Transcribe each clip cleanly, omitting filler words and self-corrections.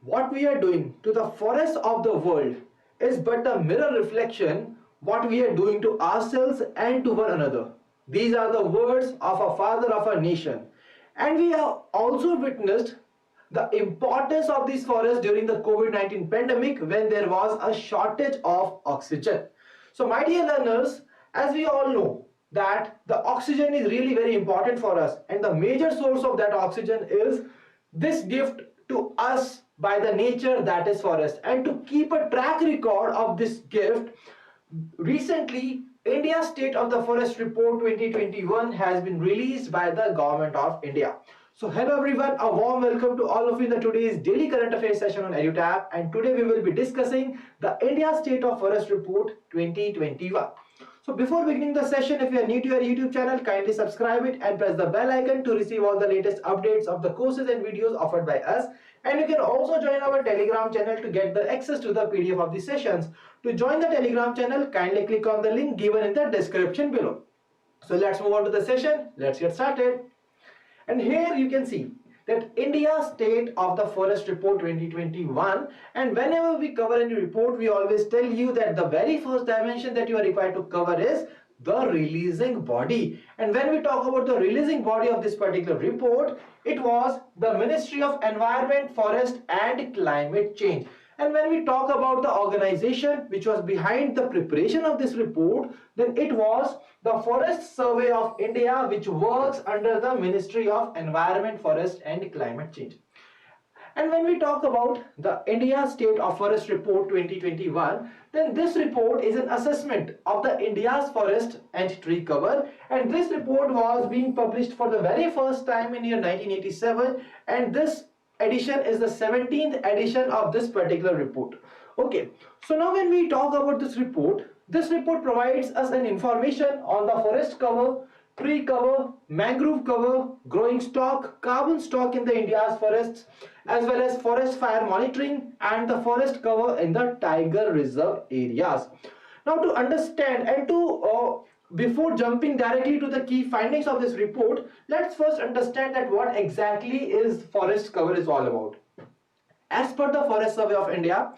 what we are doing to the forests of the world is but a mirror reflection what we are doing to ourselves and to one another. These are the words of a father of a nation. And we have also witnessed the importance of these forests during the COVID-19 pandemic when there was a shortage of oxygen. So my dear learners, as we all know that the oxygen is really very important for us, and the major source of that oxygen is this gift to us by the nature, that is forest. And to keep a track record of this gift, recently India State of the Forest Report 2021 has been released by the Government of India. So hello everyone, a warm welcome to all of you in the today's daily current affairs session on EduTap, and today we will be discussing the India State of Forest Report 2021. So before beginning the session, if you are new to our YouTube channel, kindly subscribe it and press the bell icon to receive all the latest updates of the courses and videos offered by us. And you can also join our Telegram channel to get the access to the PDF of the sessions. To join the Telegram channel, kindly click on the link given in the description below. So let's move on to the session. Let's get started. And here you can see that India State of the Forest Report 2021, and whenever we cover any report, we always tell you that the very first dimension that you are required to cover is the releasing body. And when we talk about the releasing body of this particular report, it was the Ministry of Environment, Forest and Climate Change. And when we talk about the organization which was behind the preparation of this report, then it was the Forest Survey of India, which works under the Ministry of Environment, Forest and Climate Change. And when we talk about the India State of Forest Report 2021, then this report is an assessment of the India's forest and tree cover, and this report was being published for the very first time in year 1987, and this edition is the 17th edition of this particular report. Okay, so now when we talk about this report provides us an information on the forest cover, tree cover, mangrove cover, growing stock, carbon stock in the India's forests, as well as forest fire monitoring and the forest cover in the tiger reserve areas. Now to understand and to before jumping directly to the key findings of this report, let's first understand that what exactly is forest cover is all about. As per the Forest Survey of India,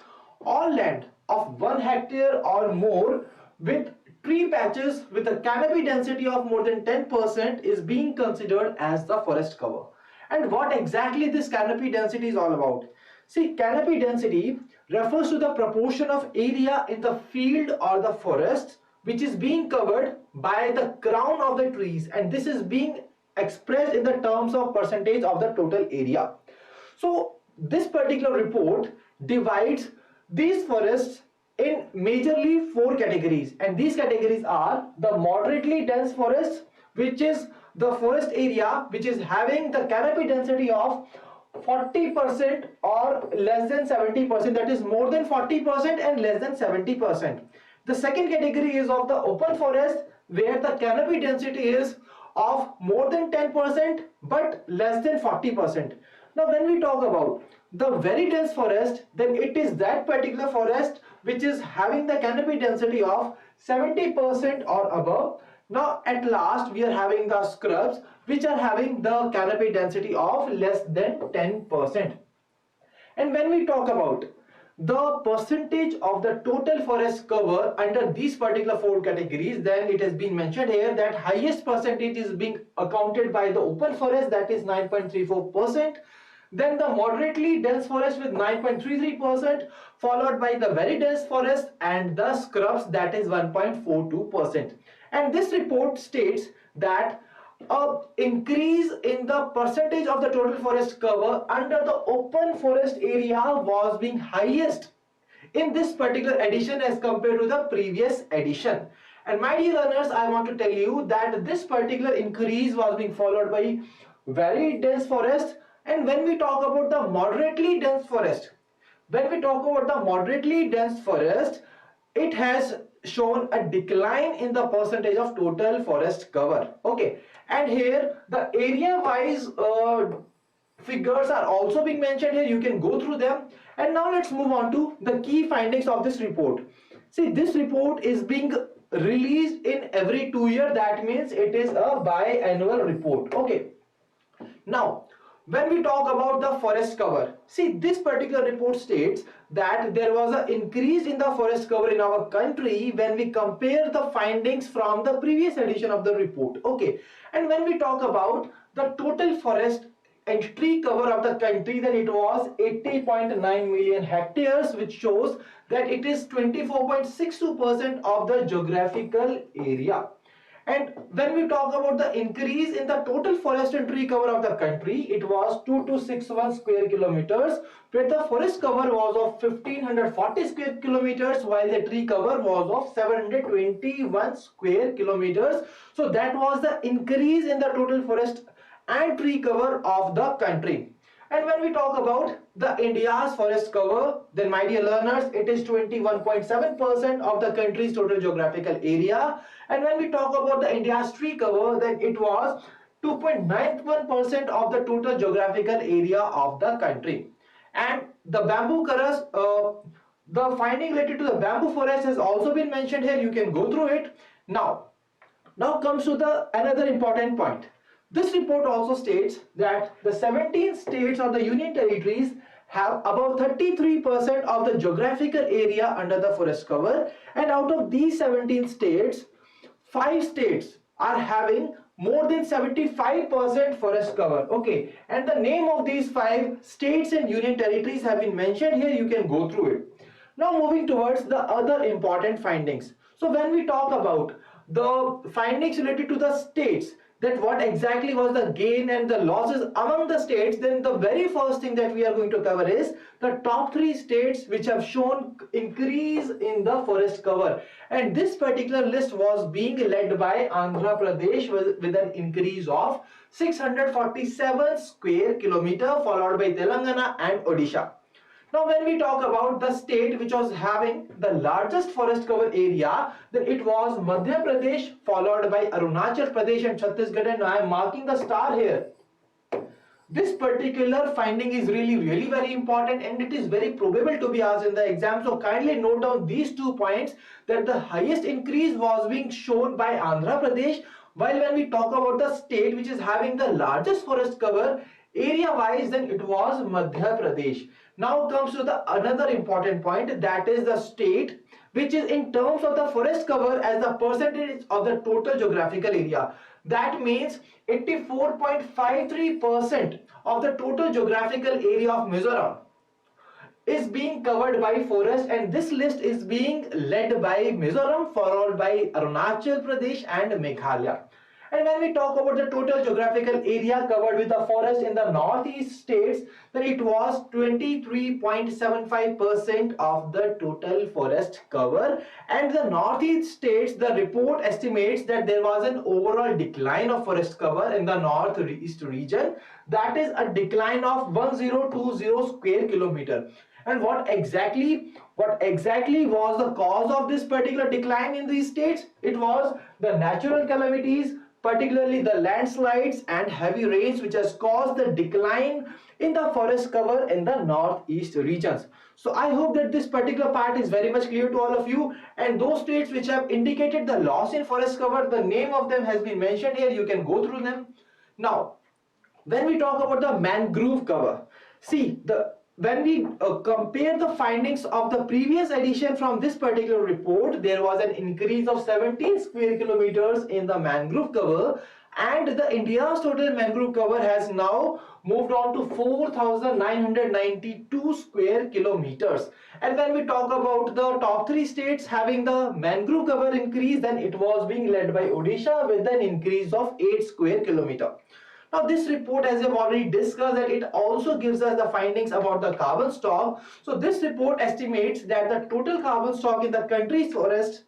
all land of 1 hectare or more with tree patches with a canopy density of more than 10% is being considered as the forest cover. And what exactly this canopy density is all about? See, canopy density refers to the proportion of area in the field or the forest which is being covered by the crown of the trees, and this is being expressed in the terms of percentage of the total area. So this particular report divides these forests in majorly 4 categories, and these categories are the moderately dense forests, which is the forest area which is having the canopy density of 40% or less than 70%, that is more than 40% and less than 70%. The second category is of the open forest, where the canopy density is of more than 10% but less than 40%. Now when we talk about the very dense forest, then it is that particular forest which is having the canopy density of 70% or above. Now at last we are having the scrubs which are having the canopy density of less than 10%. And when we talk about the percentage of the total forest cover under these particular 4 categories, then it has been mentioned here that highest percentage is being accounted by the open forest, that is 9.34%. Then the moderately dense forest with 9.33%, followed by the very dense forest and the scrubs, that is 1.42%. And this report states that an increase in the percentage of the total forest cover under the open forest area was being highest in this particular edition as compared to the previous edition. And my dear learners, I want to tell you that this particular increase was being followed by very dense forest. And when we talk about the moderately dense forest, it has shown a decline in the percentage of total forest cover. Okay, and here the area wise figures are also being mentioned here. You can go through them. And now let's move on to the key findings of this report. See, this report is being released in every 2 years. That means it is a biannual report. Okay, now when we talk about the forest cover, see, this particular report states that there was an increase in the forest cover in our country when we compare the findings from the previous edition of the report. Okay, and when we talk about the total forest and tree cover of the country, then it was 80.9 million hectares, which shows that it is 24.62% of the geographical area. And when we talk about the increase in the total forest and tree cover of the country, it was 2261 square kilometers, where the forest cover was of 1540 square kilometers, while the tree cover was of 721 square kilometers. So that was the increase in the total forest and tree cover of the country. And when we talk about the India's forest cover, then my dear learners, it is 21.7% of the country's total geographical area. And when we talk about the India's tree cover, then it was 2.91% of the total geographical area of the country. And the bamboo forest, the finding related to the bamboo forest has also been mentioned here. You can go through it. Now comes to the another important point. This report also states that the 17 states or the union territories have above 33% of the geographical area under the forest cover, and out of these 17 states, 5 states are having more than 75% forest cover. Okay, and the name of these 5 states and union territories have been mentioned here. You can go through it. Now moving towards the other important findings. So when we talk about the findings related to the states, that what exactly was the gain and the losses among the states, then the very first thing that we are going to cover is the top 3 states which have shown increase in the forest cover. And this particular list was being led by Andhra Pradesh with an increase of 647 square kilometer, followed by Telangana and Odisha. Now when we talk about the state which was having the largest forest cover area, then it was Madhya Pradesh, followed by Arunachal Pradesh and Chhattisgarh, and I am marking the star here. This particular finding is really very important, and it is very probable to be asked in the exam. So kindly note down these 2 points, that the highest increase was being shown by Andhra Pradesh, while when we talk about the state which is having the largest forest cover area wise, then it was Madhya Pradesh. Now comes to the another important point, that is the state which is in terms of the forest cover as the percentage of the total geographical area. That means 84.53% of the total geographical area of Mizoram is being covered by forest, and this list is being led by Mizoram, followed by Arunachal Pradesh and Meghalaya. And when we talk about the total geographical area covered with the forest in the northeast states, then it was 23.75% of the total forest cover. And the northeast states, the report estimates that there was an overall decline of forest cover in the northeast region. That is a decline of 1020 square kilometer. And what exactly was the cause of this particular decline in these states? It was the natural calamities, particularly the landslides and heavy rains, which has caused the decline in the forest cover in the northeast regions. So I hope that this particular part is very much clear to all of you, and those states which have indicated the loss in forest cover, the name of them has been mentioned here. You can go through them. Now when we talk about the mangrove cover, see, when we compare the findings of the previous edition from this particular report, there was an increase of 17 square kilometers in the mangrove cover, and the India's total mangrove cover has now moved on to 4,992 square kilometers. And when we talk about the top 3 states having the mangrove cover increase, then it was being led by Odisha with an increase of 8 square kilometer. Now this report, as I've already discussed, that it also gives us the findings about the carbon stock. So this report estimates that the total carbon stock in the country's forest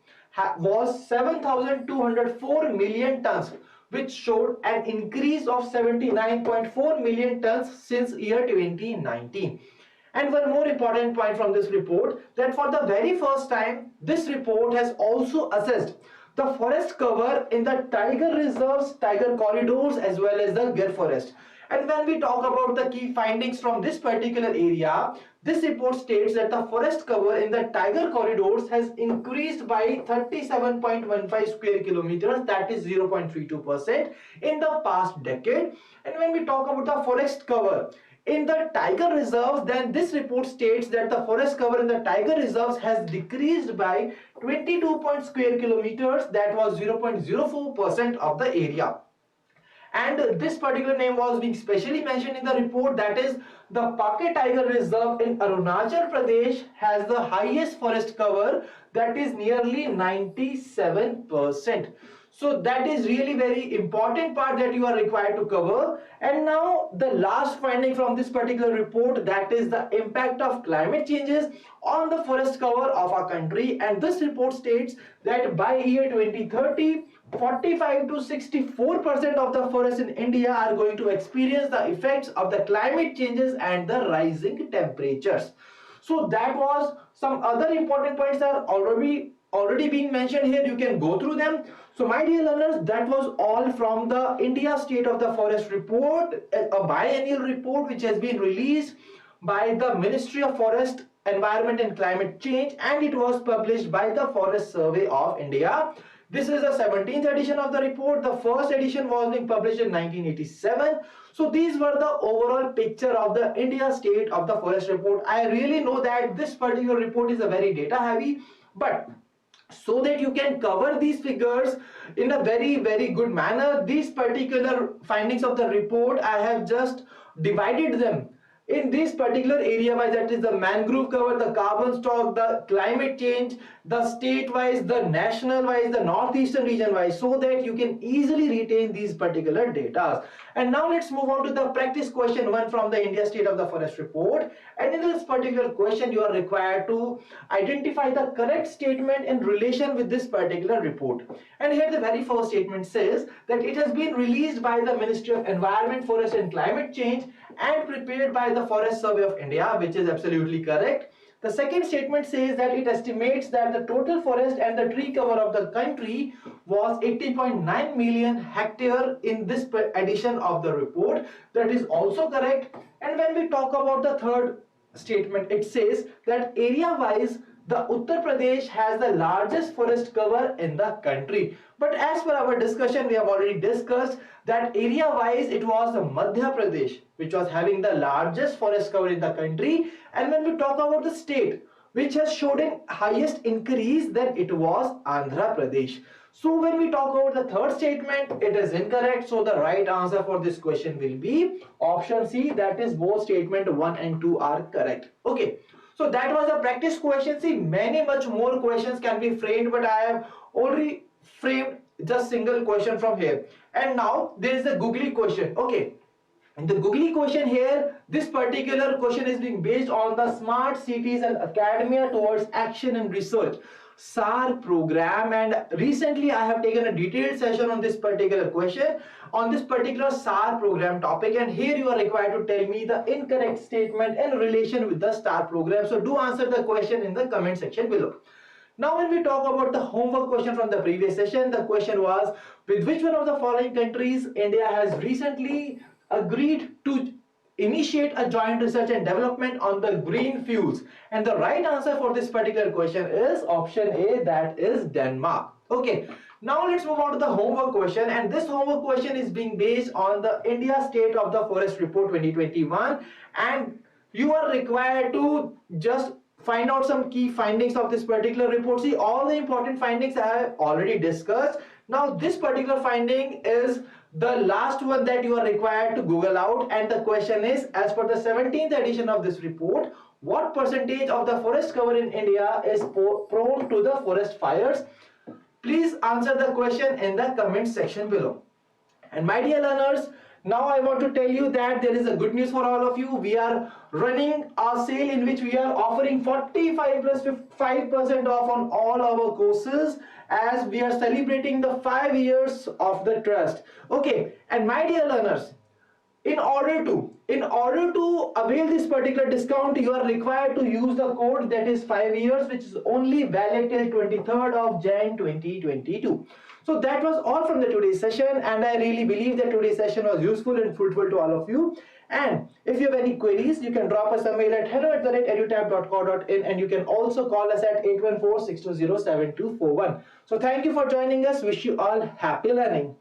was 7,204 million tons, which showed an increase of 79.4 million tons since year 2019. And one more important point from this report, that for the very first time, this report has also assessed the forest cover in the tiger reserves, tiger corridors, as well as the Gir forest. And when we talk about the key findings from this particular area, this report states that the forest cover in the tiger corridors has increased by 37.15 square kilometers, that is 0.32% in the past decade. And when we talk about the forest cover in the tiger reserves, then this report states that the forest cover in the tiger reserves has decreased by 22 square kilometers, that was 0.04% of the area. And this particular name was being specially mentioned in the report, that is the Pake Tiger Reserve in Arunachal Pradesh has the highest forest cover, that is nearly 97%. So that is really very important part that you are required to cover. And now the last finding from this particular report, that is the impact of climate changes on the forest cover of our country. And this report states that by year 2030, 45 to 64% of the forests in India are going to experience the effects of the climate changes and the rising temperatures. So that was some other important points are already being mentioned here. You can go through them. So my dear learners, that was all from the India State of the Forest report, a biennial report which has been released by the Ministry of Forest, Environment and Climate Change, and it was published by the Forest Survey of India. This is the 17th edition of the report. The first edition was being published in 1987. So these were the overall picture of the India State of the Forest report. I really know that this particular report is a very data heavy, but so that you can cover these figures in a very good manner, these particular findings of the report, I have just divided them in this particular area wise, that is the mangrove cover, the carbon stock, the climate change, the state wise, the national wise, the northeastern region wise, so that you can easily retain these particular data. And now let's move on to the practice question 1 from the India State of the Forest report. And in this particular question, you are required to identify the correct statement in relation with this particular report. And here the very first statement says that it has been released by the Ministry of Environment, Forest and Climate Change and prepared by the Forest Survey of India, which is absolutely correct. The second statement says that it estimates that the total forest and the tree cover of the country was 80.9 million hectare in this edition of the report. That is also correct. And when we talk about the third statement, it says that area wise the Uttar Pradesh has the largest forest cover in the country. But as per our discussion, we have already discussed that area wise it was the Madhya Pradesh which was having the largest forest cover in the country. And when we talk about the state which has showed a highest increase, then it was Andhra Pradesh. So when we talk about the third statement, it is incorrect. So the right answer for this question will be option C, that is both statement 1 and 2 are correct. Okay. So that was a practice question. See, much more questions can be framed, but I have already framed just single question from here. And now there is the Gooey question. Okay. And the Gooey question here, this particular question is being based on the Smart Cities and Academia Towards Action and Research SAR program, and recently I have taken a detailed session on this particular question, on this particular SAR program topic, and here you are required to tell me the incorrect statement in relation with the STAR program. So do answer the question in the comment section below. Now when we talk about the homework question from the previous session, the question was, with which one of the following countries India has recently agreed to initiate a joint research and development on the green fuels? And the right answer for this particular question is option A, that is Denmark. Okay, now let's move on to the homework question, and this homework question is being based on the India State of the Forest Report 2021, and you are required to just find out some key findings of this particular report. See, all the important findings I have already discussed. Now this particular finding is the last one that you are required to Google out, and the question is, as per the 17th edition of this report, what percentage of the forest cover in India is prone to the forest fires? Please answer the question in the comment section below. And my dear learners, now I want to tell you that there is a good news for all of you. We are running a sale in which we are offering 45 plus 5% off on all our courses, as we are celebrating the 5 years of the trust. Okay, and my dear learners, in order to avail this particular discount, you are required to use the code that is 5 years, which is only valid till 23rd of Jan 2022. So that was all from the today's session, and I really believe that today's session was useful and fruitful to all of you. And if you have any queries, you can drop us a mail at hello@edutap.co.in, and you can also call us at 814-620-7241. So thank you for joining us. Wish you all happy learning.